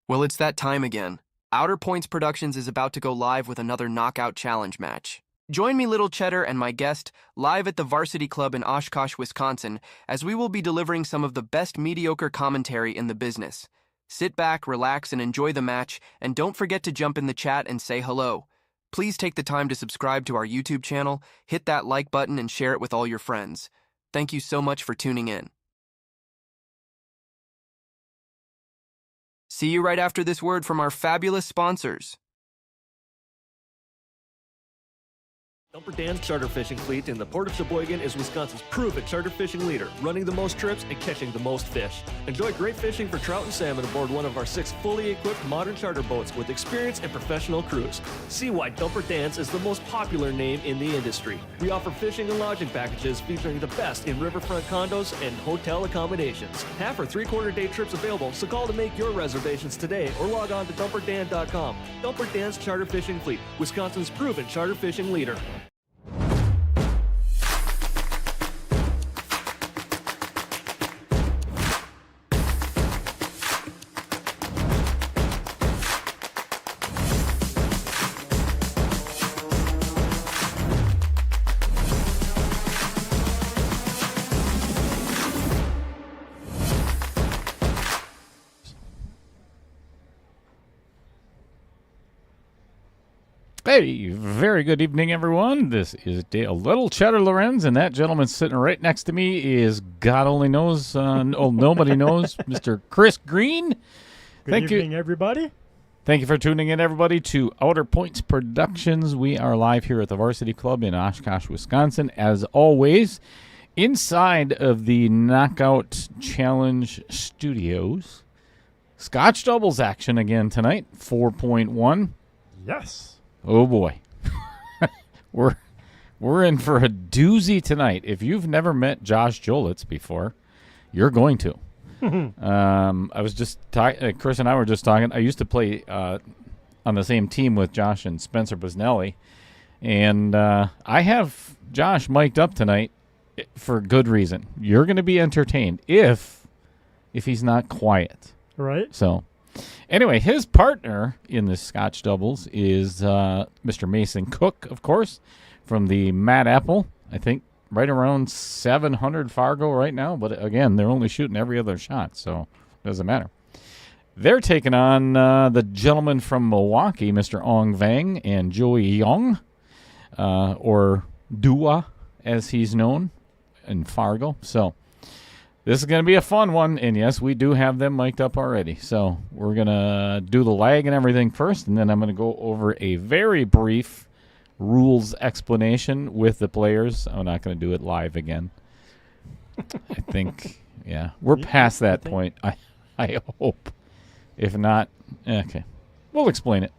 Well, it's that time again. Outer Points Productions is about to go live with another Knockout Challenge match. Join me, Little Cheddar, and my guest live at the Varsity Club in Oshkosh, Wisconsin, as we will be delivering some of the best mediocre commentary in the business. Sit back, relax, and enjoy the match, and don't forget to jump in the chat and say hello. Please take the time to subscribe to our YouTube channel, hit that like button, and share it with all your friends. Thank you so much for tuning in. See you right after this word from our fabulous sponsors. Dumper Dan's charter fishing fleet in the Port of Sheboygan is Wisconsin's proven charter fishing leader, running the most trips and catching the most fish. Enjoy great fishing for trout and salmon aboard one of our 6 fully equipped modern charter boats with experience and professional crews. See why Dumper Dan's is the most popular name in the industry. We offer fishing and lodging packages featuring the best in riverfront condos and hotel accommodations. Half or 3/4 day trips available, so call to make your reservations today or log on to dumperdan.com. Dumper Dan's charter fishing fleet, Wisconsin's proven charter fishing leader. Hey, very good evening, everyone. This is Dale Little Cheddar Lorenz, and that gentleman sitting right next to me is God only knows, nobody knows, Mr. Chris Green. Good evening, everybody. Thank you for tuning in, everybody, to Outer Points Productions. We are live here at the Varsity Club in Oshkosh, Wisconsin, as always, inside of the Knockout Challenge Studios. Scotch doubles action again tonight, 4.1. Yes. Oh boy, we're in for a doozy tonight. If you've never met Josh Jolitz before, you're going to. I was just Chris and I were just talking. I used to play on the same team with Josh and Spencer Busnelli, and I have Josh mic'd up tonight for good reason. You're going to be entertained if he's not quiet. Right. So. Anyway, his partner in the Scotch doubles is Mr. Mason Cook, of course, from the Mad Apple. I think right around 700 Fargo right now. But again, they're only shooting every other shot, so it doesn't matter. They're taking on the gentleman from Milwaukee, Mr. Vang, and Joey Xiong, or Dua, as he's known in Fargo. So this is going to be a fun one, and yes, we do have them mic'd up already. So we're going to do the lag and everything first, and then I'm going to go over a very brief rules explanation with the players. I'm not going to do it live again. I think, yeah, we're past that point, I hope. If not, okay, we'll explain it.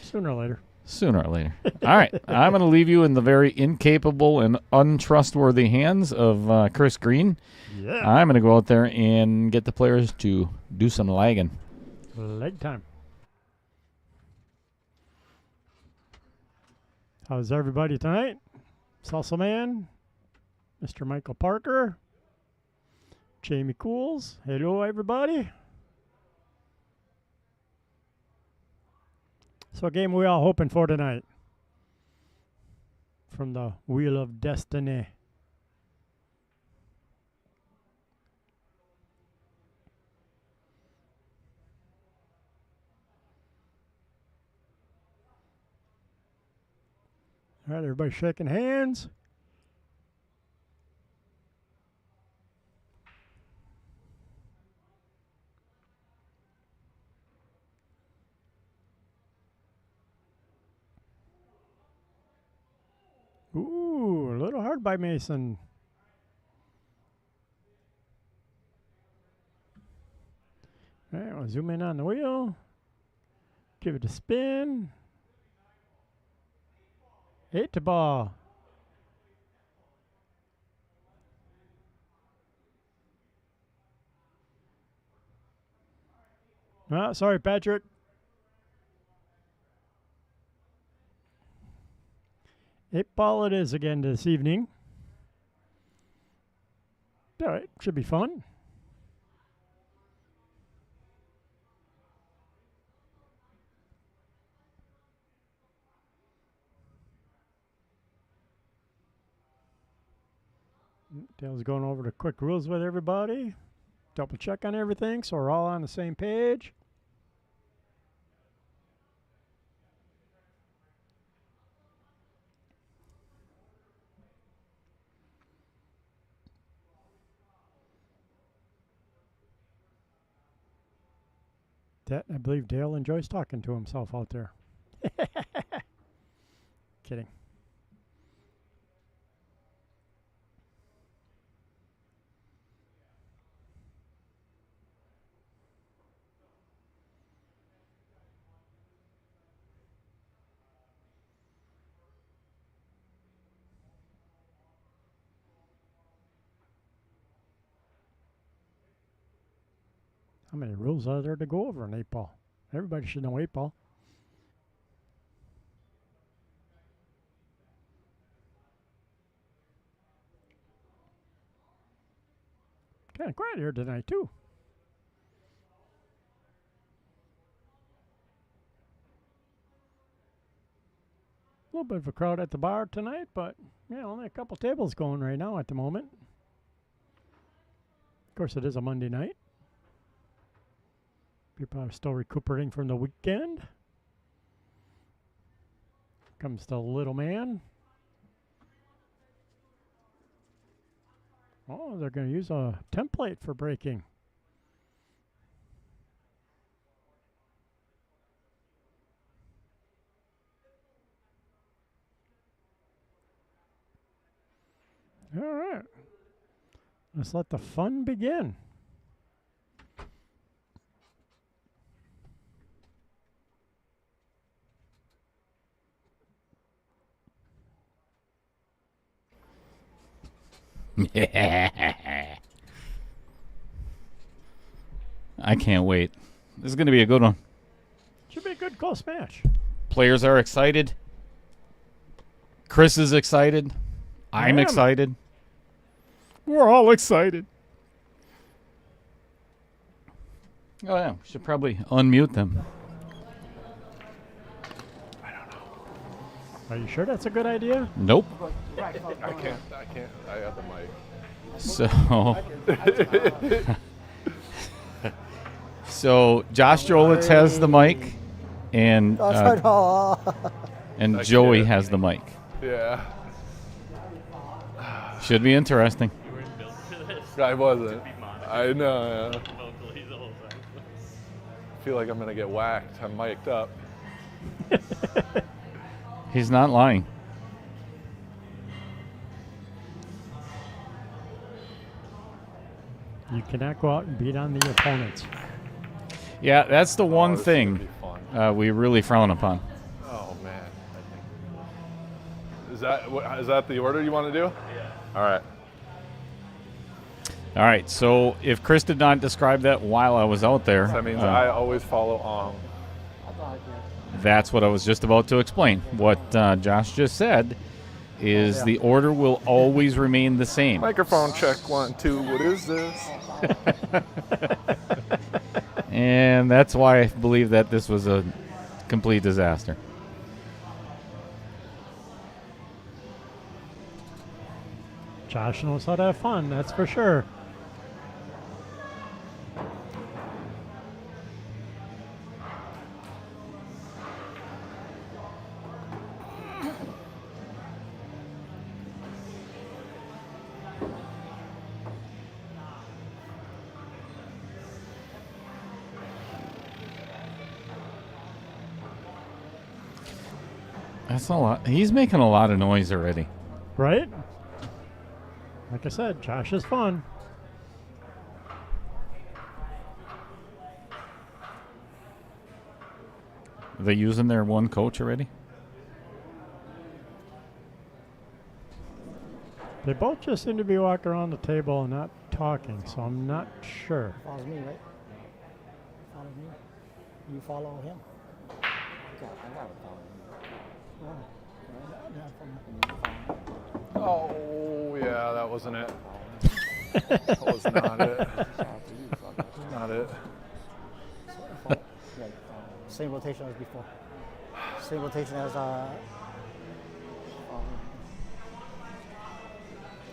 Sooner or later. Sooner or later. All right, I'm going to leave you in the very incapable and untrustworthy hands of Chris Green. Yeah. I'm going to go out there and get the players to do some lagging. Leg time. How's everybody tonight? Salsa Man, Mr. Michael Parker, Jamie Cools. Hello, everybody. So a game we all hoping for tonight from the Wheel of Destiny. All right, everybody shaking hands. Ooh, a little hard by Mason. All right, we'll zoom in on the wheel. Give it a spin. 8 to ball. Ah, sorry, Patrick. Eight ball it is again this evening. All right, should be fun. Dale's going over the quick rules with everybody. Double check on everything so we're all on the same page. That, I believe Dale enjoys talking to himself out there. Kidding. How many rules are there to go over in 8-ball? Everybody should know 8-ball. Kind of quiet here tonight, too. A little bit of a crowd at the bar tonight, but yeah, only a couple tables going right now at the moment. Of course, it is a Monday night. People are still recuperating from the weekend. Comes the little man. Oh, they're going to use a template for breaking. All right. Let's let the fun begin. I can't wait. This is going to be a good one. Should be a good close match. Players are excited. Chris is excited. I'm excited. We're all excited. Oh, yeah. Should probably unmute them. Are you sure that's a good idea? Nope. I can't. I got the mic. So Josh Jolitz has the mic, and Joey has the mic. Yeah. Should be interesting. You weren't built for this. I wasn't. To be monitored I know. Yeah. locally the whole time. I feel like I'm gonna get whacked. I'm mic'd up. He's not lying. You cannot go out and beat on the opponents. Yeah, that's the one This is gonna thing be fun. we really frown upon. Oh man. Is that the order you want to do? Yeah. All right. All right, so if Chris did not describe that while I was out there, That means I always follow on. that's what I was just about to explain. What Josh just said is the order will always remain the same. Microphone check 1, 2. What is this? And that's why I believe that this was a complete disaster. Josh knows how to have fun, that's for sure. That's a lot. He's making a lot of noise already. Right? Like I said, Josh is fun. Are they using their one coach already? They both just seem to be walking around the table and not talking, so I'm not sure. Follows me, right? Follows me. You follow him. I gotta follow him. Oh yeah, that wasn't it. That was not it. Not it. Yeah, same rotation as before. Same rotation as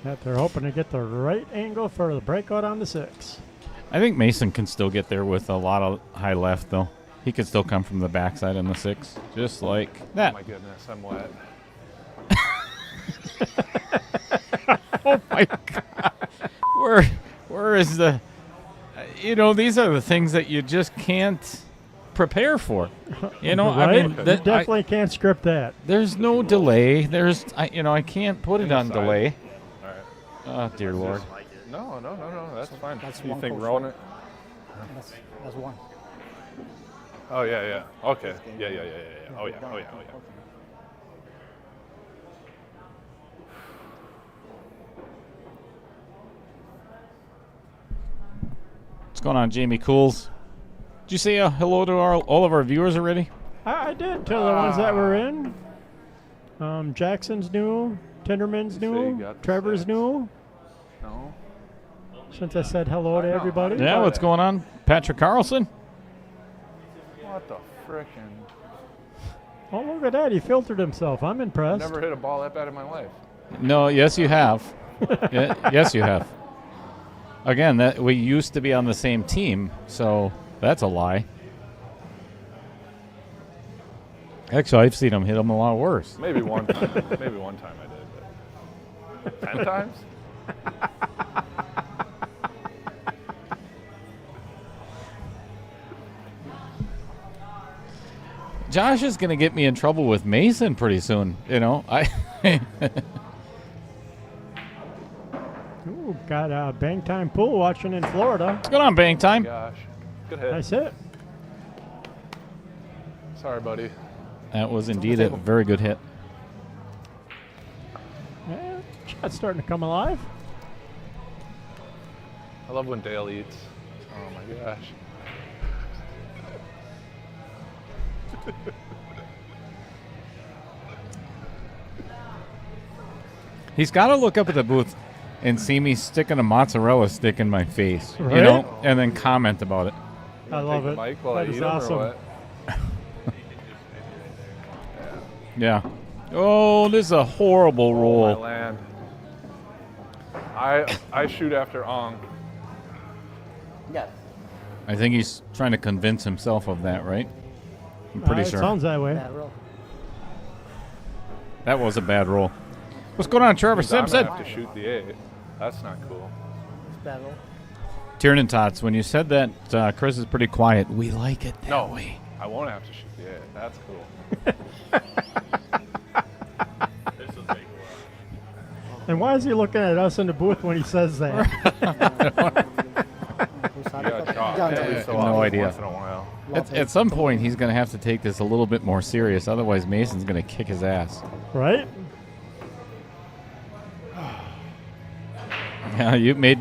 That they're hoping to get the right angle for the breakout on the 6. I think Mason can still get there with a lot of high left, though. He could still come from the backside on the 6, just like Oh that. my goodness, I'm wet. Oh my God! Where is the? These are the things that you just can't prepare for. I Right? mean, You definitely can't script that. there's no delay. I can't put it on Inside. delay. All right. Oh dear Lord! No, that's fine. That's You one think coach rolling right. it? That's one. Oh yeah. Okay. Yeah. Oh yeah. What's going on, Jamie Cools? Did you say hello to all of our viewers already? I did to the ones that were in. Jackson's new, Tinderman's So you new, got the Trevor's 6. new. No. Since I said hello to I know. everybody. Yeah, what's going on? Patrick Carlson? What the frickin'? Oh, look at that. He filtered himself. I'm impressed. Never hit a ball that bad in my life. No, yes you have. Yes you have. Again, that we used to be on the same team, so that's a lie. Actually, I've seen him hit him a lot worse. Maybe one time. Maybe one time I did, but 10 times? Josh is going to get me in trouble with Mason pretty soon. Ooh, got a Bang Time pool watching in Florida. What's going on, Bang Time? Gosh. Good hit. Nice hit. Sorry, buddy. That was indeed a very good hit. Yeah, shot's starting to come alive. I love when Dale eats. Oh my gosh. He's got to look up at the booth and see me sticking a mozzarella stick in my face, Right? and then comment about it. I love Take it. the mic while That I is eat 'em, awesome. or what? Yeah. Oh, this is a horrible Oh, my roll. land. I shoot after Ong. Yeah. I think he's trying to convince himself of that, right? I'm pretty It sure. sounds that way. Bad roll. That was a bad roll. What's going on, Trevor I'm gonna Simpson? have to shoot the 8. That's not cool. It's bad roll. Tiernan Tots, when you said that Chris is pretty quiet, we like it that No, way. I won't have to shoot the 8. That's cool. And why is he looking at us in the booth when he says that? You gotta chalk every so no often, idea. once in a while. At some point, he's going to have to take this a little bit more serious. Otherwise, Mason's going to kick his ass. Right? Yeah, you made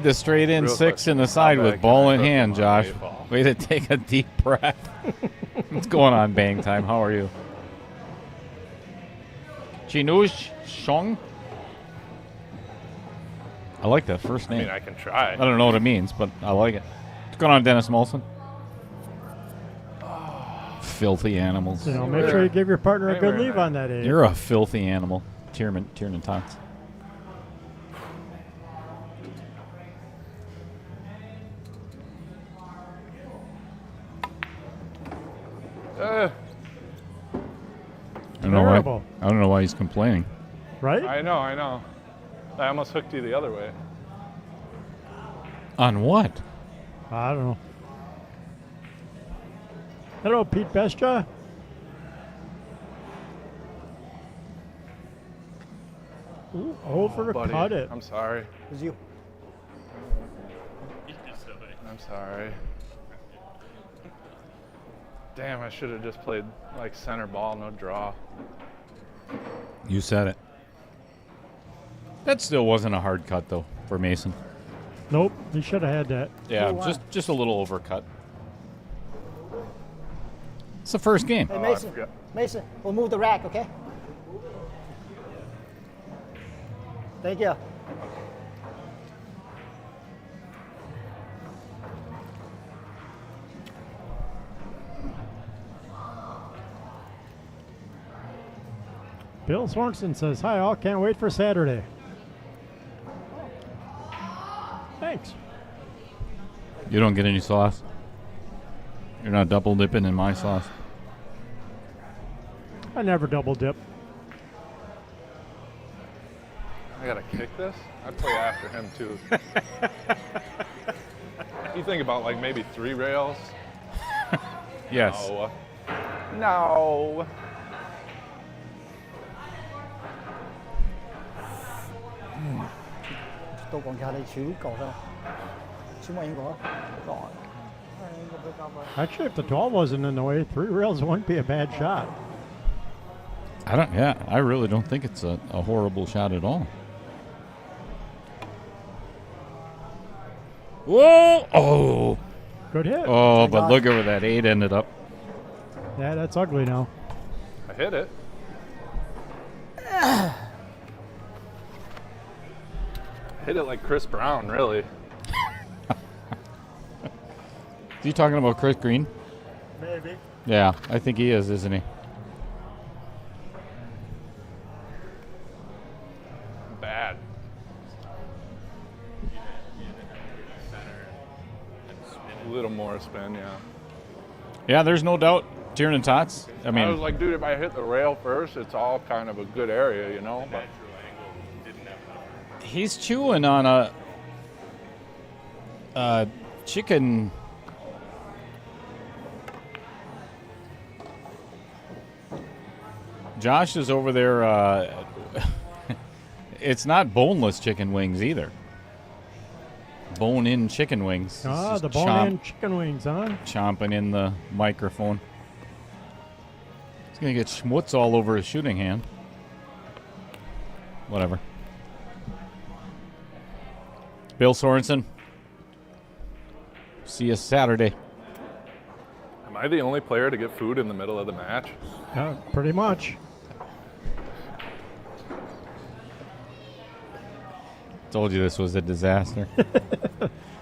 the straight in Real 6 quick, in the how side bad with can ball I in cook hand, my Josh. baseball? Way to take a deep breath. What's going on, Bang Time? How are you? Xiong? I like that first I name. mean, I can try. I don't know what it means, but I like it. What's going on, Dennis Molson? Filthy animals. You know, make sure you give your partner a Hey, good very leave nice. on that 8. You're a filthy animal. Tiernan Tots. Terrible. I don't know why he's complaining. Right? I know. I almost hooked you the other way. On what? I don't know. Hello, Pete Bestia. Ooh, over Buddy, cut it. I'm sorry. It was you. I'm sorry. Damn, I should have just played like center ball, no draw. You said it. That still wasn't a hard cut, though, for Mason. Nope, he should have had that. Yeah, Oh, wow. just a little overcut. It's the first game. Hey, I Mason. forgot. Mason, we'll move the rack, okay? Thank you. Bill Swanson says, "Hi all, can't wait for Saturday." You don't get any sauce? You're not double dipping in my sauce? I never double dip. I gotta kick this? I'd play after him too. You think about like maybe 3 rails? Yes. No. No. Tôi còn ra đây xíu cầu ra. Xíu mấy có. Rồi. Actually, if the 12 wasn't in the way, 3 rails wouldn't be a bad shot. I really don't think it's a horrible shot at all. Whoa! Oh! Good hit. Oh, but look at where that 8 ended up. Yeah, that's ugly now. I hit it. Hit it like Chris Brown, really. Is he talking about Chris Green? Maybe. Yeah, I think he is, isn't he? Bad. A little more spin, yeah. Yeah, there's no doubt. Tiernan Tots. I I was mean, like, dude, if I hit the rail first, it's all kind of a good area, you know? But he's chewing on a chicken. Josh is over there. It's not boneless chicken wings either. Bone-in chicken wings. Ah, He's the just bone-in chicken wings, huh? chomping in the microphone. He's gonna get schmutz all over his shooting hand. Whatever. Bill Sorensen. See you Saturday. am I the only player to get food in the middle of the match? Pretty much. Told you this was a disaster.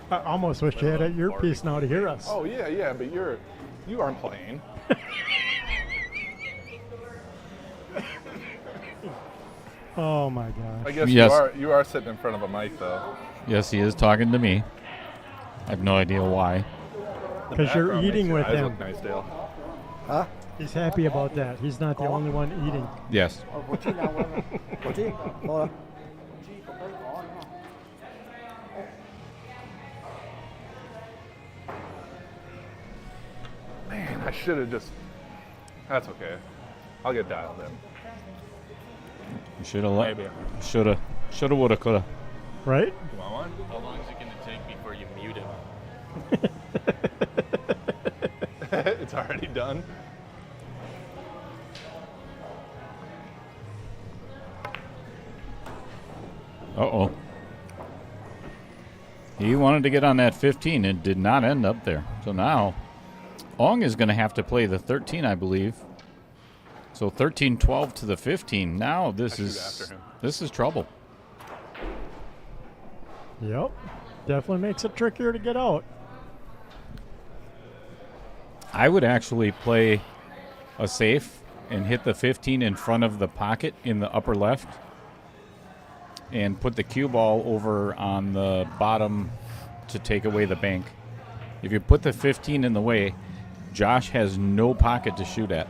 I almost wish you had an earpiece now to hear us. Oh yeah, but you aren't playing. Oh my gosh. I guess Yes. you are sitting in front of a mic though. Yes, he is talking to me. I have no idea why. The Because you're background eating makes with your eyes him. look nice, Dale. Hả? He's happy about that. He's not the only one eating. Yes. Của chị nào quên rồi? Của chị? Thôi. Man, I should have just. That's okay. I'll get dialed in. You should have let. Maybe. Shoulda, woulda, coulda. Right? You want one? How long is it going to take before you mute him? It's already done. Uh-oh. He wanted to get on that 15. It did not end up there. So now, Ong is going to have to play the 13, I believe. So 13-12 to the 15. Now this shoot is after him. this is trouble. Yep. Definitely makes it trickier to get out. I would actually play a safe and hit the 15 in front of the pocket in the upper left and put the cue ball over on the bottom to take away the bank. If you put the 15 in the way, Josh has no pocket to shoot at.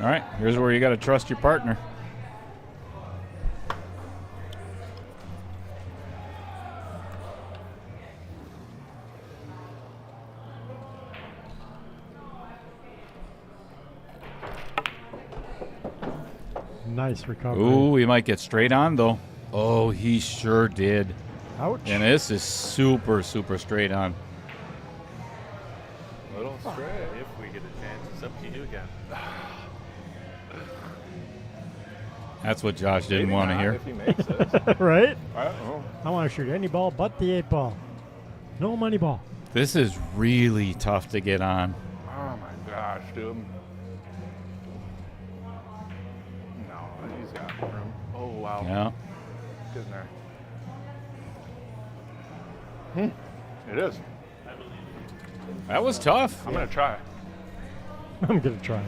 All right, here's where you got to trust your partner. Nice recovery. Ooh, he might get straight on, though. Oh, he sure did. Ouch. And this is super, super straight on. Little straight. If we get a chance, it's up to you again. That's what Josh didn't Maybe want to not hear. If he makes it. Right? I don't know. I want to shoot any ball but the 8 ball. No money ball. This is really tough to get on. Oh my gosh, dude. No, he's got room. Oh wow. Yeah. Get in there. It is. That was tough. I'm gonna try. I'm going to try.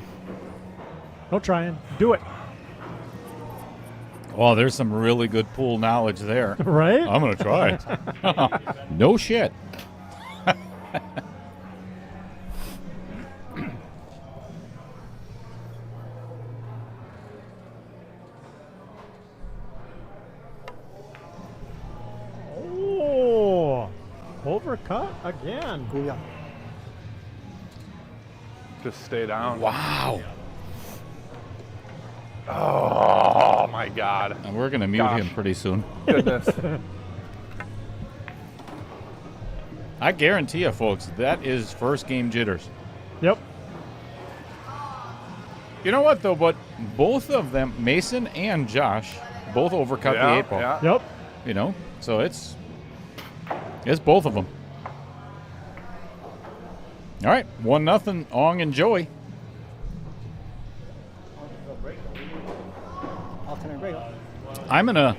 No trying. Do it. Oh, there's some really good pool knowledge there. Right? I'm going to try it. No shit. Oh, overcut again. Booyah. Just stay down. Wow. Oh my God. And we're going to mute Gosh. him pretty soon. Goodness. I guarantee you, folks, that is first game jitters. Yep. You know what, though? But both of them, Mason and Josh, both overcut the 8 ball. Yeah. Yep. You know, so it's both of them. All right, 1-0, Ong and Joey. Alternate break. I'm gonna.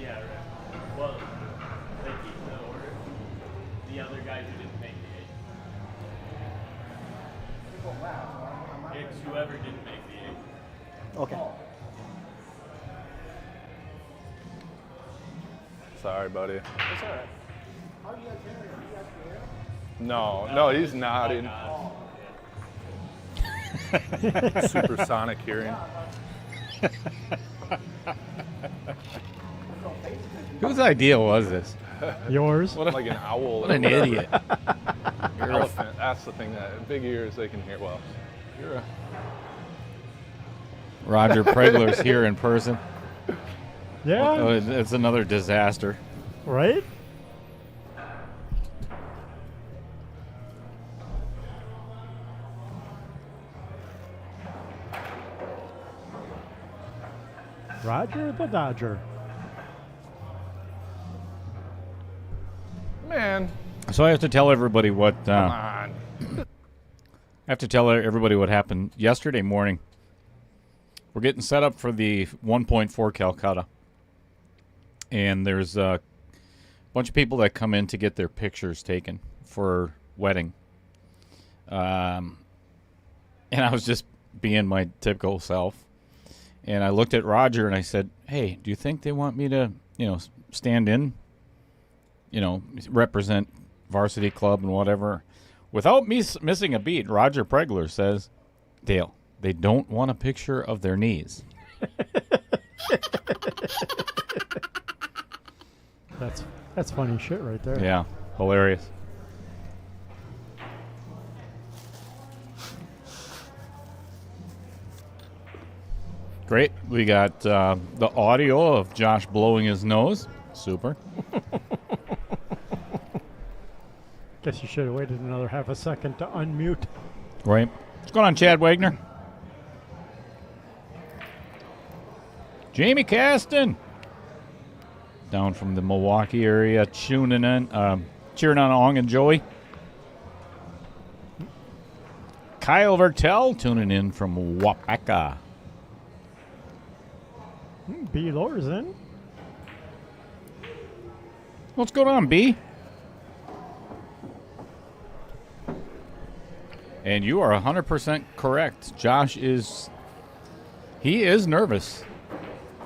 Yeah, right. Well, they keep the order. The other guys who didn't make the 8. It's whoever didn't make the 8. Okay. Sorry, buddy. It's all right. No, he's nodding. Supersonic hearing. Whose idea was this? Yours. Like an owl. What an idiot. Elephant. That's the thing. That big ears, they can hear well. You're a Roger Pregler's here in person. Yeah. Oh, it's another disaster. Right? Roger the Dodger. man. So I have to tell everybody what. Come on. I have to tell everybody what happened yesterday morning. We're getting set up for the 1.4 Calcutta. And there's a bunch of people that come in to get their pictures taken for wedding. And I was just being my typical self. And I looked at Roger and I said, hey, do you think they want me to, stand in, represent varsity club and whatever? Without me missing a beat, Roger Pregler says, Dale, they don't want a picture of their knees. That's funny shit right there. Yeah, hilarious. Great. We got the audio of Josh blowing his nose. Super. Guess you should have waited another half a second to unmute. Right. What's going on, Chad Wagner? Jamie Caston. Down from the Milwaukee area, tuning in, cheering on Ong and Joey. Kyle Vertel tuning in from Wapaka. B. Lower's in. What's going on, B? And you are 100% correct. Josh is nervous.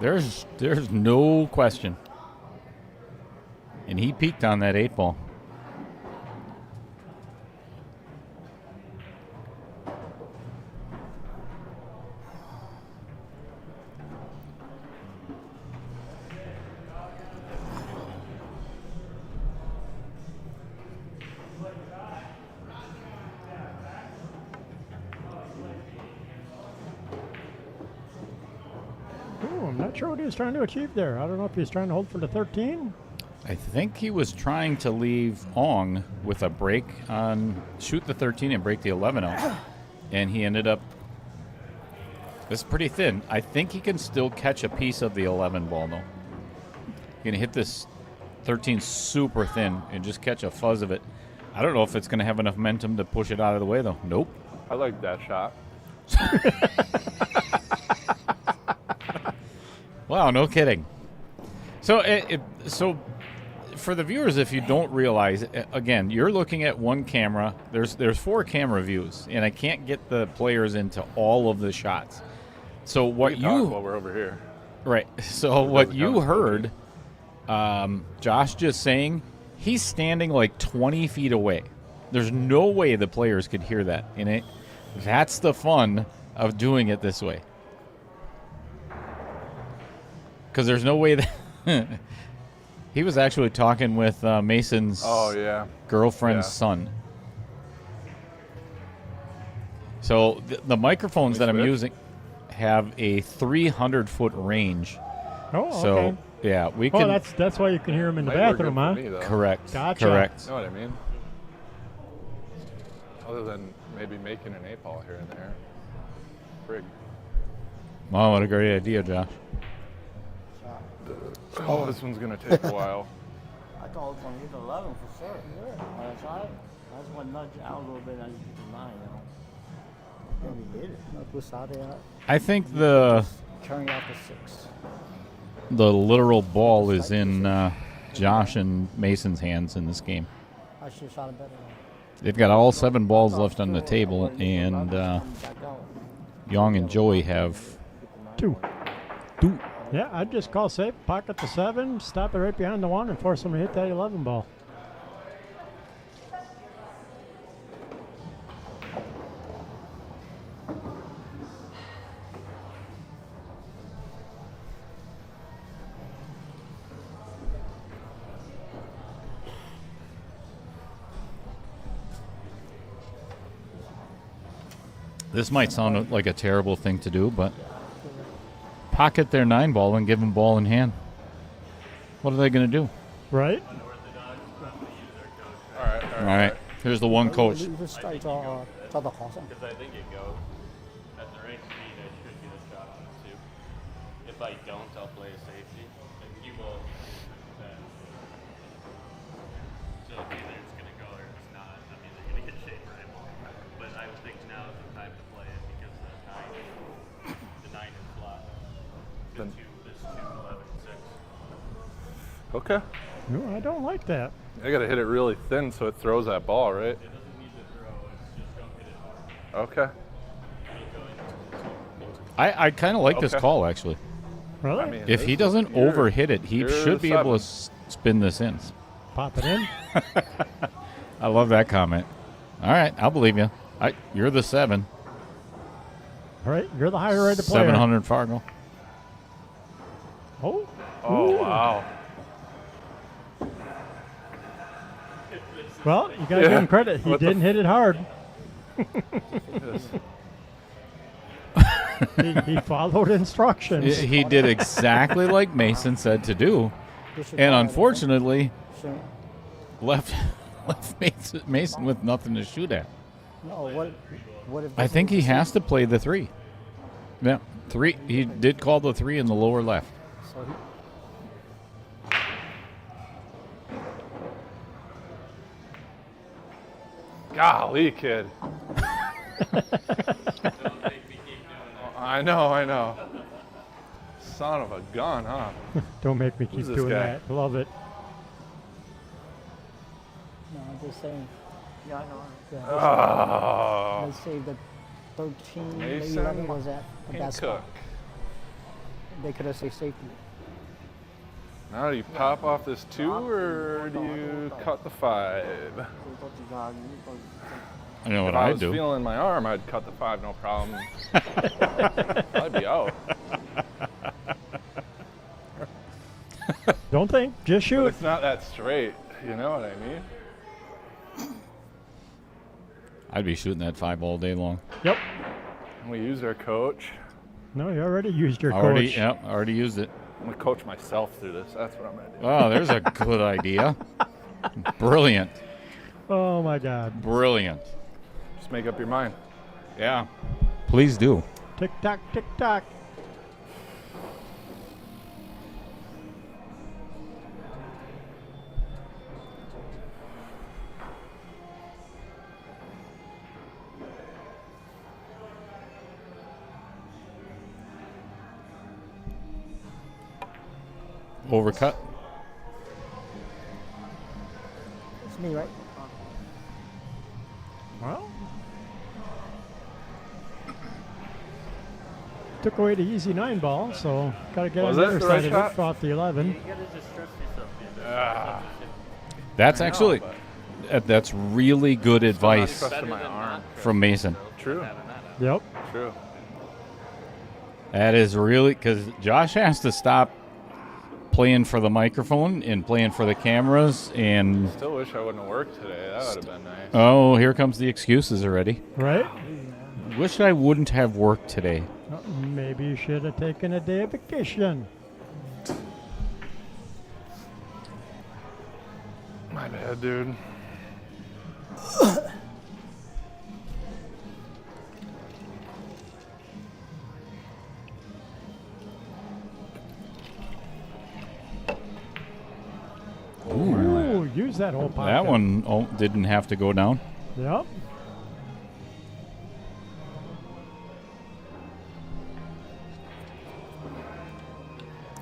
There's no question. And he peaked on that 8 ball. I'm not sure what he was trying to achieve there. I don't know if he's trying to hold for the 13. I think he was trying to leave Ong with a break on shoot the 13 and break the 11 out. And he ended up, it's pretty thin. I think he can still catch a piece of the 11 ball, though. He's going to hit this 13 super thin and just catch a fuzz of it. I don't know if it's going to have enough momentum to push it out of the way, though. Nope. I like that shot. Wow, no kidding. So, so for the viewers, if you don't realize, again, you're looking at one camera. There's 4 camera views, and I can't get the players into all of the shots. So what while we're over here. right? So what you heard, Josh just saying, he's standing like 20 feet away. There's no way the players could hear that, and that's the fun of doing it this way. Because there's no way that he was actually talking with Mason's girlfriend's son. So the microphones that I'm using have a 300-foot range. Oh, so okay. yeah, we can. Oh, that's why you can hear him in the bathroom, huh? Correct. Gotcha. Correct. You know what I mean? Other than maybe making an 8-ball here and there. Frig. Wow, what a great idea, Josh. Oh, this one's going to take a while. I thought it was going to hit 11 for sure. Yeah. I tried. I just want to nudge out a little bit and I just hit the 9, you know. And he did it. I think the Carrying out the 6. the literal ball is in Josh and Mason's hands in this game. I should have shot it better. They've got all 7 balls left on the table, and Xiong and Joey have 2. 2. Yeah, I'd just call safe, pocket the 7, stop it right behind the 1, and force them to hit that 11 ball. This might sound like a terrible thing to do, but pocket their 9 ball and give them ball in hand. What are they going to do? Right? All right. Here's the one coach. Because I think it goes. At the right speed, I should get a shot on it too. If I don't, I'll play a safety. And he will. So either it's going to go or it's not. I'm either going to get shape or I won't. But I would think now is the time to play it because the 9 is flat. This 2, 11, 6. Okay. No, I don't like that. I got to hit it really thin so it throws that ball, right? It doesn't need to throw. It's just don't hit it hard. Okay. I kind of like this call, actually. Really? I mean, If he doesn't overhit it, he should be able to spin this in. Pop it in. I love that comment. All right, I'll believe you. You're the 7. All right, you're the higher rated player. 700 Fargo. Oh. Oh, Ooh. wow. Well, you got to give him credit. He didn't hit it hard. he followed instructions. He did exactly like Mason said to do, and unfortunately, left Mason with nothing to shoot at. No, what if I think he has to play the 3. Yeah, 3. He did call the 3 in the lower left. So Golly, kid. I know. Son of a gun, huh? Don't make me keep Who's this doing guy? that. Love it. No, I'm just saying. Yeah, I know. Yeah, Oh. let's say the 13, maybe Mason 11 was at the and best Cook. spot. They could have saved safety. Now do you pop off this 2 or do you cut the 5? I know what If I I'd was do. feeling my arm, I'd cut the 5, no problem. I'd be out. Don't think. Just But shoot. it's not that straight. You know what I mean? I'd be shooting that 5 all day long. Yep. We used our coach. No, you already used your Already, coach. yep, already used it. I'm going to coach myself through this. That's what I'm going to do. Oh, there's a good idea. Brilliant. Oh, my God. Brilliant. Just make up your mind. Yeah. Please do. Tick-tock, tick-tock. Overcut. me, right? Well, took away the easy 9 ball, so got to get Was on it the other the side right of shot? it off the 11. You gotta just trust yourself. That's I know, actually but that's really good not advice trusting my arm. from Mason. True. Yep. True. That is really because Josh has to stop playing for the microphone and playing for the cameras. And Still wish I wouldn't have worked today. That would have been nice. oh, here comes the excuses already. Right? Wish I wouldn't have worked today. Maybe you should have taken a day of vacation. My bad, dude. Ooh, use that whole pocket. That one didn't have to go down. Yep.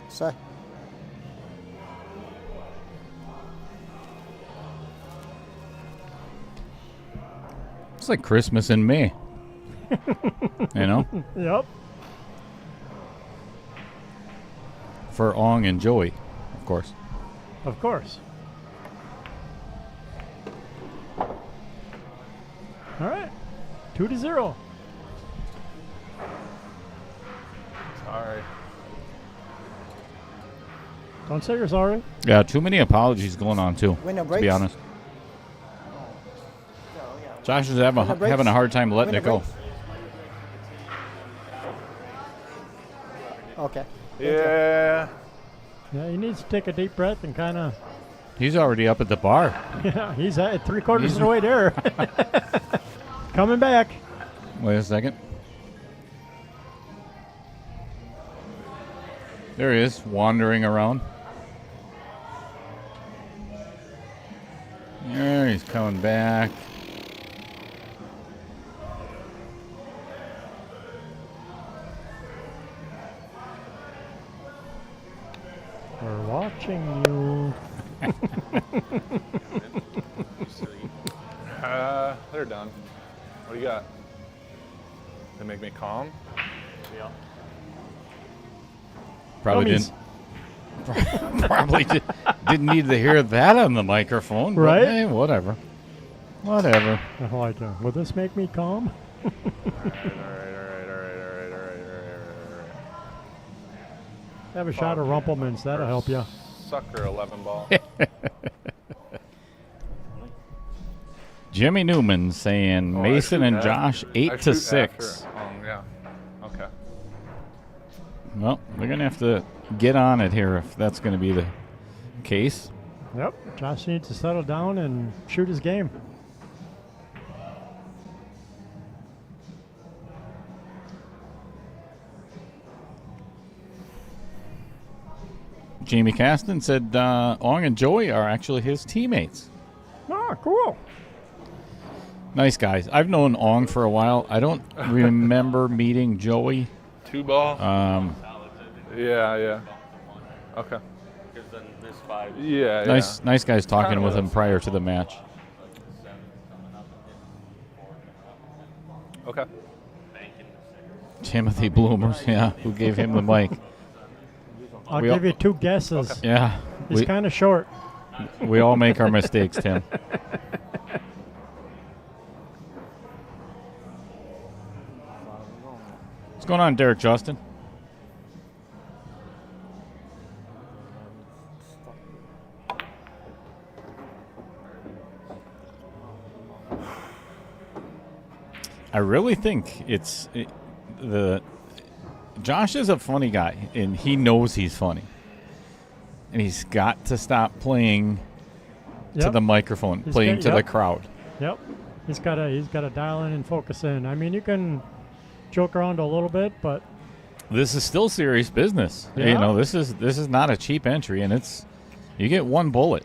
Sir. It's like Christmas in May. You know, Yep. for Ong and Joey, of course. Of course. All right. 2-0. Sorry. Don't say you're sorry. Yeah, too many apologies going on too. Winner To be breaks. honest, Josh is having Winner breaks. having a hard time letting Winner it go. breaks. Okay. Yeah. Yeah, he needs to take a deep breath and kind of. He's already up at the bar. Yeah, he's at 3/4 of the way there. Coming back. Wait a second. There he is, wandering around. There, he's coming back. We're watching you. They're done. What do you got? They make me calm? Yeah. Probably Dummies. didn't. Probably didn't need to hear that on the microphone. But Right? hey, whatever. Whatever. I like that. Will this make me calm? All right. Have a shot of Rumpelmans. That'll help you. Sucker 11 ball. Jimmy Newman saying Oh, I Mason shoot and after. Josh I 8 to shoot 6. after. Yeah. Okay. Well, we're gonna have to get on it here if that's gonna be the case. Yep. Josh needs to settle down and shoot his game. Jamie Caston said Ong and Joey are actually his teammates. Oh, cool. Nice guys. I've known Ong for a while. I don't remember meeting Joey. 2 ball? Yeah. Okay. Because then there's 5. Yeah. Nice guys talking Kinda with him was. prior to the match. Okay. Timothy Bloomers, yeah, who gave him the mic. I'll We all- give you 2 guesses. Yeah, He's kind of short. we all make our mistakes, Tim. What's going on, Derek Justin? I really think Josh is a funny guy, and he knows he's funny. And he's got to stop playing to Yep. the microphone, He's playing got- to the yep. crowd. Yep. He's got to dial in and focus in. I mean, you can joke around a little bit, but This is still serious business. You Yeah. know, this is not a cheap entry, and you get one bullet.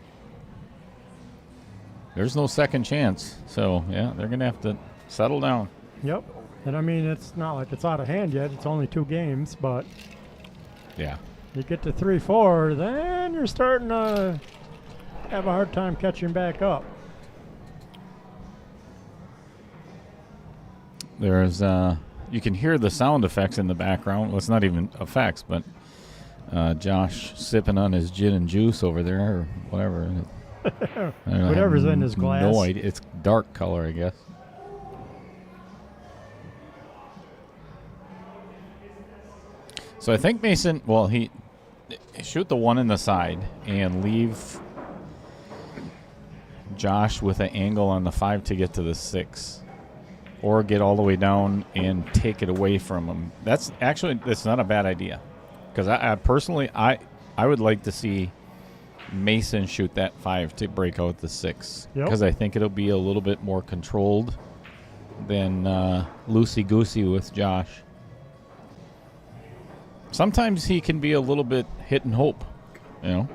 There's no second chance. So yeah, they're gonna have to settle down. yep. And I mean, it's not like it's out of hand yet. It's only 2 games, but Yeah. you get to 3-4, then you're starting to have a hard time catching back up. There's you can hear the sound effects in the background. Well, it's not even effects, but Josh sipping on his gin and juice over there, or whatever. Whatever's in his glass. No idea. It's dark color, I guess. So I think Mason, well, he shoot the one in the side and leave Josh with an angle on the 5 to get to the 6. Or get all the way down and take it away from him. That's not a bad idea. Because I personally, I would like to see Mason shoot that 5 to break out the 6. Because I think it'll be a little bit more controlled than loosey-goosey with Josh. Sometimes he can be a little bit hit and hope, you know.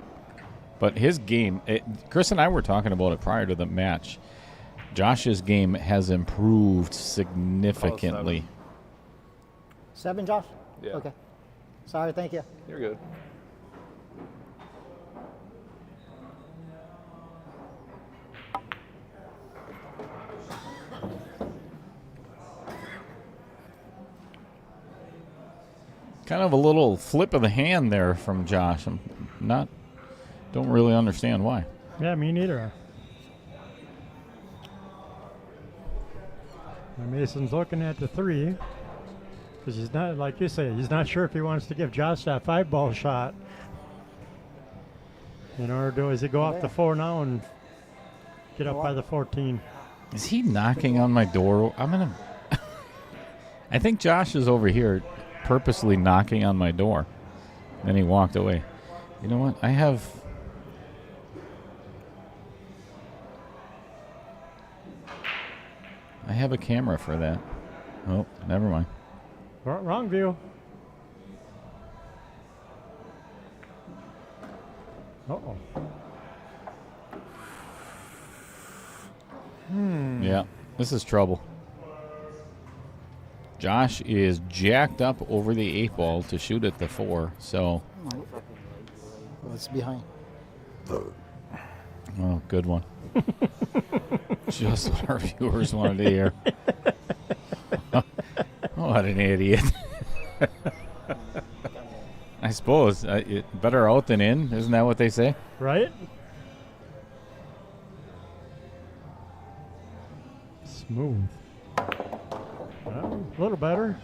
But his game, Chris and I were talking about it prior to the match. Josh's game has improved significantly. 7, Josh? Yeah. Okay. Sorry, thank you. You're good. Kind of a little flip of the hand there from Josh. Don't really understand why. Yeah, me neither. Mason's looking at the 3 because he's not, like you say, he's not sure if he wants to give Josh that 5-ball shot. Or does he go off the 4 now and get up by the 14? Is he knocking on my door? I think Josh is over here purposely knocking on my door. Then he walked away. You know what? I have a camera for that. Oh, never mind. Wrong view. Uh-oh. Yeah, this is trouble. Josh is jacked up over the 8 ball to shoot at the 4, so. What's behind? Oh, good one. Just what our viewers wanted to hear. What an idiot. I suppose. Better out than in. Isn't that what they say? Right? Smooth. Well, a little better.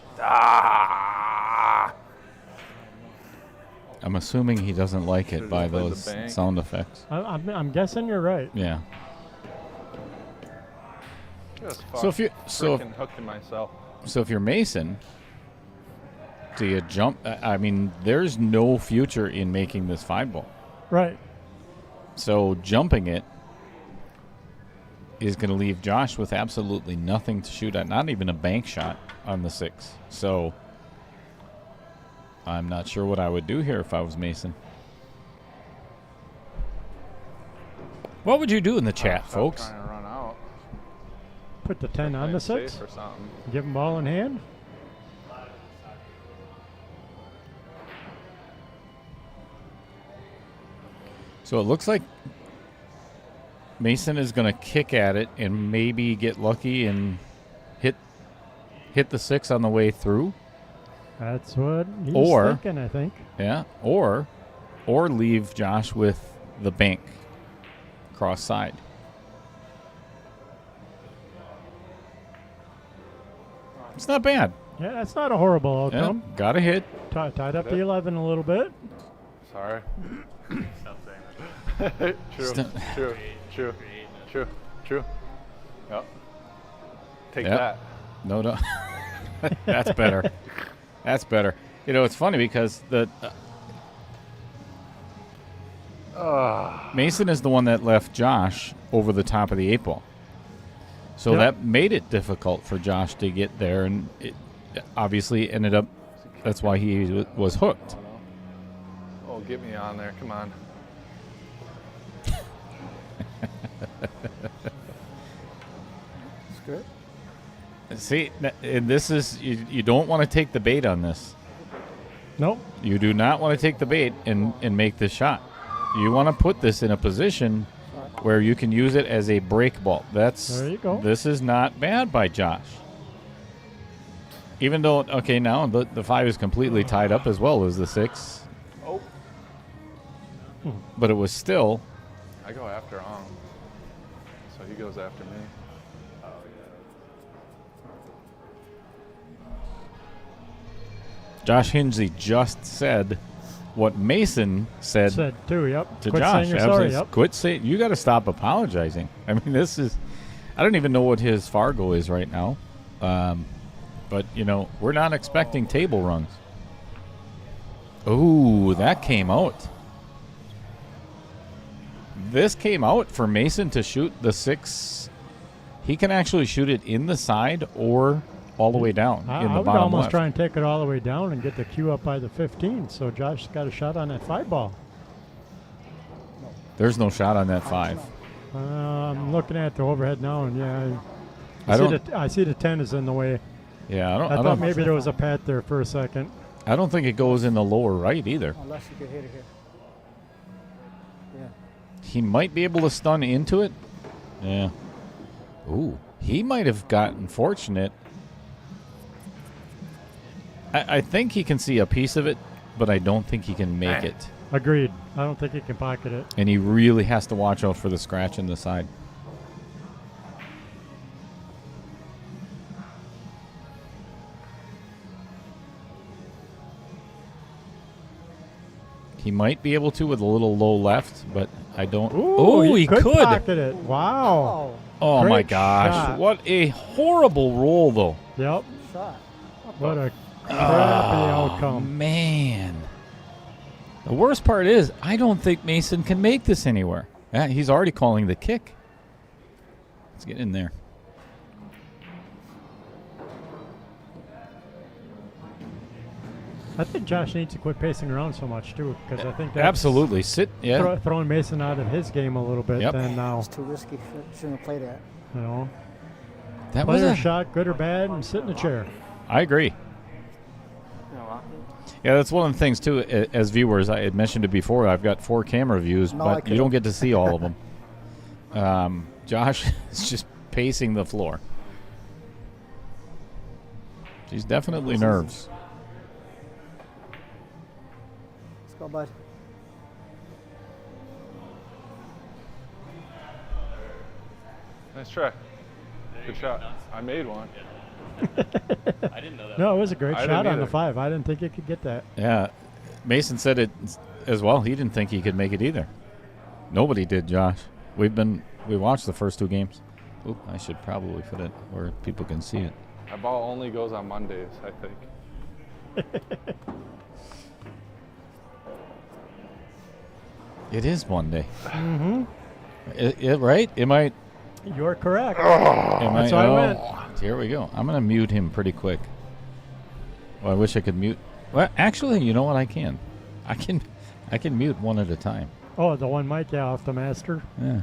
I'm assuming he doesn't like it by those sound effects. I'm guessing you're right. Yeah. So if hooking myself. So if you're Mason, do you jump? I mean, there's no future in making this 5-ball. Right. So jumping it is going to leave Josh with absolutely nothing to shoot at, not even a bank shot on the 6. So I'm not sure what I would do here if I was Mason. What would you do in the chat, folks? Trying to run out. Put the 10 on the 6. Or something. Give him ball in hand. So it looks like Mason is going to kick at it and maybe get lucky and hit the 6 on the way through. That's what he's thinking, I think. Yeah, or leave Josh with the bank cross side. It's not bad. Yeah, that's not a horrible outcome. Yeah, got a hit. Tied up the 11 a little bit. Sorry. Stop saying that. True. Yep. Take Yep. that. No. That's better. That's better. You know, it's funny because Mason is the one that left Josh over the top of the 8 ball. So that made it difficult for Josh to get there, and it obviously ended up, that's why he was hooked. Oh, get me on there. Come on. It's good. See, and this is, you don't want to take the bait on this. Nope. You do not want to take the bait and make this shot. You want to put this in a position where you can use it as a break ball. There you go. This is not bad by Josh. Even though, okay, now the 5 is completely tied up as well as the 6. Oh. But it was still. I go after Ong. So he goes after me. Josh Hinsley just said what Mason said Said too, yep. to Quit Josh. saying you're sorry, Absolutely. yep. Quit saying. You got to stop apologizing. I mean, this is. I don't even know what his Fargo is right now. But, you know, we're not expecting table runs. Ooh, that came out. This came out for Mason to shoot the 6. He can actually shoot it in the side or all the way down in the I would bottom almost left. try and take it all the way down and get the cue up by the 15. So Josh got a shot on that 5 ball. There's no shot on that 5. I'm looking at the overhead now, and yeah, I I see the 10 is in the way. Yeah, I thought maybe there was a pat there for a second. I don't think it goes in the lower right either. Unless you could hit it here. Yeah. He might be able to stun into it. Yeah. Ooh, he might have gotten fortunate. I think he can see a piece of it, but I don't think he can make it. Agreed. I don't think he can pocket it. And he really has to watch out for the scratch in the side. He might be able to with a little low left, but I don't. Ooh, He could could. pocket it. Wow. Oh my Great gosh! shot. What a horrible roll, though. Yep. Shot. What a crappy Oh, outcome. man. The worst part is, I don't think Mason can make this anywhere. Yeah, he's already calling the kick. Let's get in there. I think Josh needs to quit pacing around so much too, because I think that's Absolutely. Sit. Yeah. throwing Mason out of his game a little bit. Yep. Then now, It's too risky. Shouldn't have played that. you know, That was player a shot, good or bad, and sit in the chair. I agree. You know, Rocky? Yeah, that's one of the things, too, as viewers. I had mentioned it before. I've got 4 camera views, No, I but you don't couldn't. get to see all of them. Josh is just pacing the floor. She's definitely nerves. Let's go, bud. Nice try. Good shot. I made one. I didn't know that. No, it was a great I shot didn't on the either. 5. I didn't think it could get that. Yeah. Mason said it as well. He didn't think he could make it either. Nobody did, Josh. We watched the first 2 games. Oop, I should probably put it where people can see it. My ball only goes on Mondays, I think. It is Monday. Mm-hmm. Right? Am I? You're correct. That's why I went. Here we go. I'm going to mute him pretty quick. Well, I wish I could mute. Well, actually, you know what? I can. I can mute one at a time. Oh, the one mic, yeah, off the master. Yeah.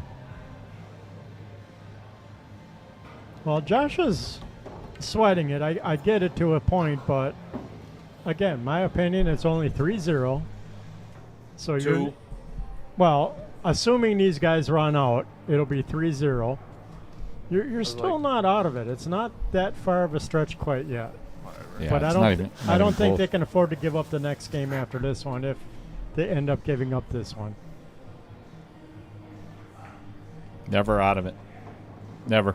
Well, Josh is sweating it. I get it to a point, but again, my opinion, it's only 3-0. So you're, well, assuming these guys run out, it'll be 3-0. You're still not out of it. It's not that far of a stretch quite yet. Yeah, But it's I not don't, even- I not don't even think close. they can afford to give up the next game after this one if they end up giving up this one. Never out of it. Never.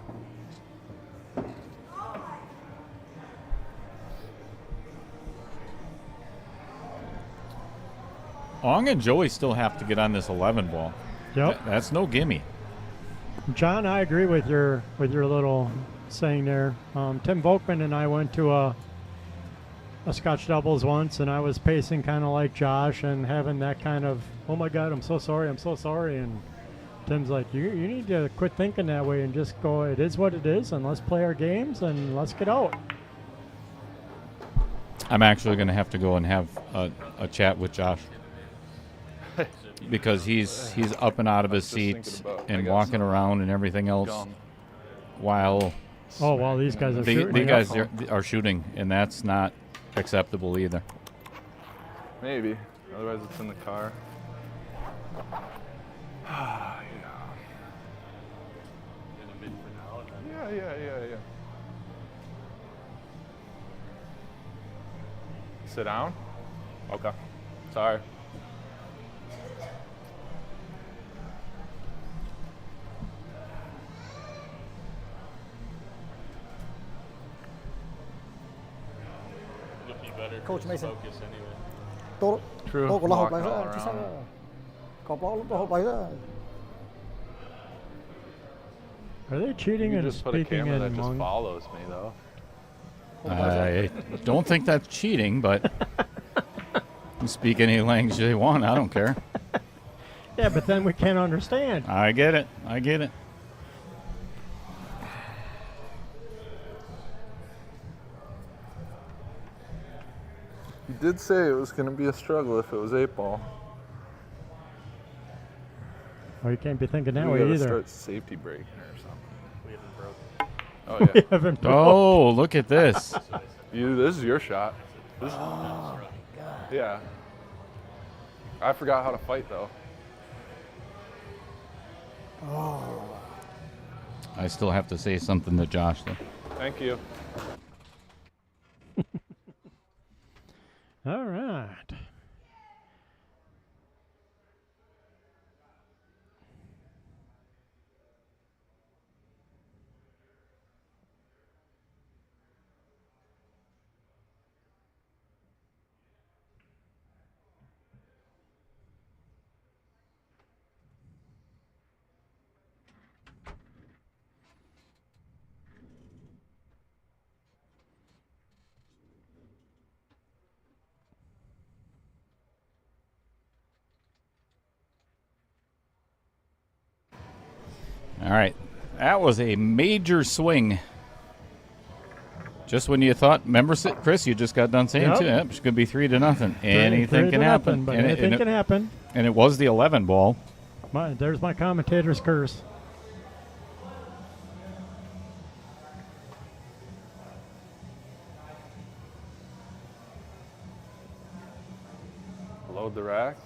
Ong and Joey still have to get on this 11 ball. Yep. That's no gimme. John, I agree with your little saying there. Tim Volkman and I went to a Scotch doubles once, and I was pacing kind of like Josh and having that kind of, oh my God, I'm so sorry, and Tim's like, you need to quit thinking that way and just go, it is what it is, and let's play our games and let's get out. I'm actually going to have to go and have a chat with Josh. Because he's up and out of his just thinking seat about- I and got walking some around and everything else Gum. while Oh, well, these guys are the shooting. guys are shooting, and that's not acceptable either. Maybe. Otherwise, it's in the car. Yeah. Yeah. Sit down? Okay. Sorry. Would be better Coach for Mason. focus anyway. Tôi True. tôi cũng là hụt Walking bài all đó. Chứ sao around. đó. Cọp đó lúc tôi hụt bài đó. Are they cheating You and just put a speaking camera that in just Hmong? follows me, though. I don't think that's cheating, but you speak any language they want. I don't care. Yeah, but then we can't understand. I get it. I get it. You did say it was going to be a struggle if it was 8-ball. Well, you can't be thinking that We way gotta either. start safety braking or something. We haven't broke. Oh, We yeah. haven't broke. Oh, look at this. This is your shot. This, yeah. I forgot how to fight, though. I still have to say something to Josh, though. Thank you. All right. All right. That was a major swing. Just when you thought, remember, Chris, you just got done saying, Yep. too, yep, it's going to be 3-0. Three Anything to can nothing, happen. But And anything it, can happen. and it was the 11 ball. There's my commentator's curse. Load the rack.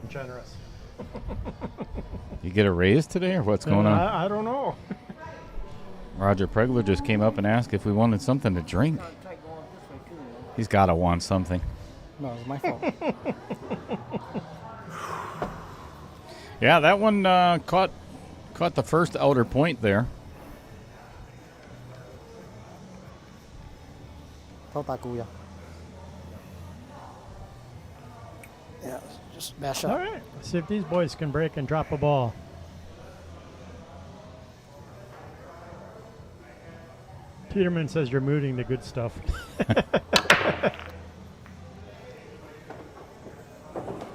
Generous. You get a raise today, or what's going on? I don't know. Roger Pregler just came up and asked if we wanted something to drink. He's got to want something. No, it's my fault. Yeah, that one caught the first outer point there. Thao tài cùi à? Yeah, just bash All up. right. See if these boys can break and drop a ball. Peterman says you're mooting the good stuff.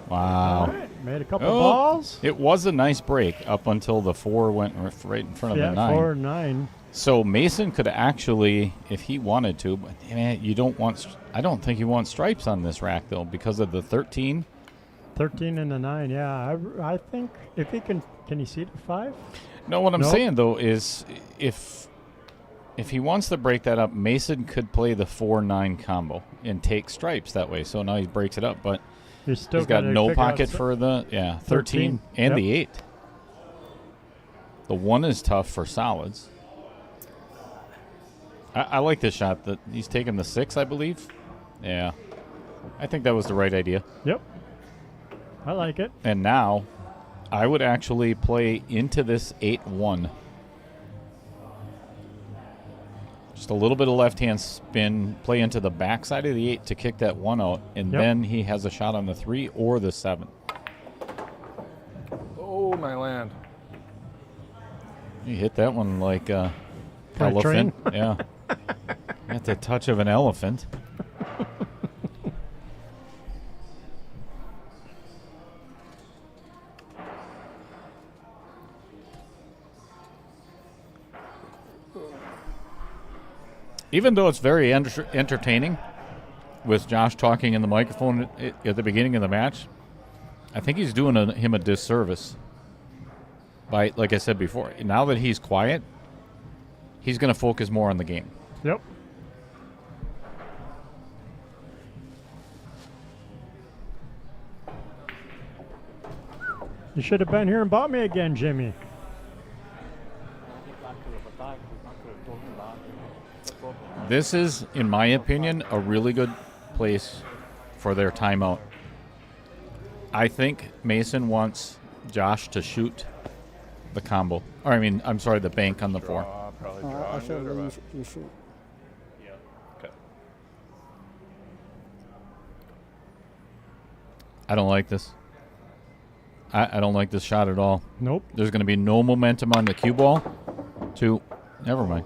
Wow. All right. Made a couple Oh, balls. it was a nice break up until the 4 went right in front of the Yeah, 9. 4-9. So Mason could actually, if he wanted to, but man, you don't want. I don't think you want stripes on this rack though because of the 13. 13 and a 9. Yeah, I think if he can he see the 5? No, what I'm Nope. saying though is if he wants to break that up, Mason could play the 4-9 combo and take stripes that way. So now he breaks it up, but You're still he's got gotta no figure out pocket for the 13 and Yep. the 8. The 1 is tough for solids. I like this shot. That he's taking the 6, I believe. Yeah, I think that was the right idea. Yep. I like it. And now, I would actually play into this 8-1. Just a little bit of left-hand spin, play into the backside of the 8 to kick that 1 out, and Yep. then he has a shot on the 3 or the 7. Oh, my land. You hit that one like a Like a train? elephant. Yeah. That's a touch of an elephant. Even though it's very entertaining with Josh talking in the microphone at the beginning of the match, I think he's doing him a disservice by, like I said before, now that he's quiet, he's going to focus more on the game. Yep. You should have been here and bought me again, Jimmy. This is, in my opinion, a really good place for their timeout. I think Mason wants Josh to shoot the combo. Or, I mean, I'm sorry, the bank on the 4. Probably I drawing should it or you, what? you shoot. Okay. I don't like this. I don't like this shot at all. Nope. There's going to be no momentum on the cue ball. Never mind.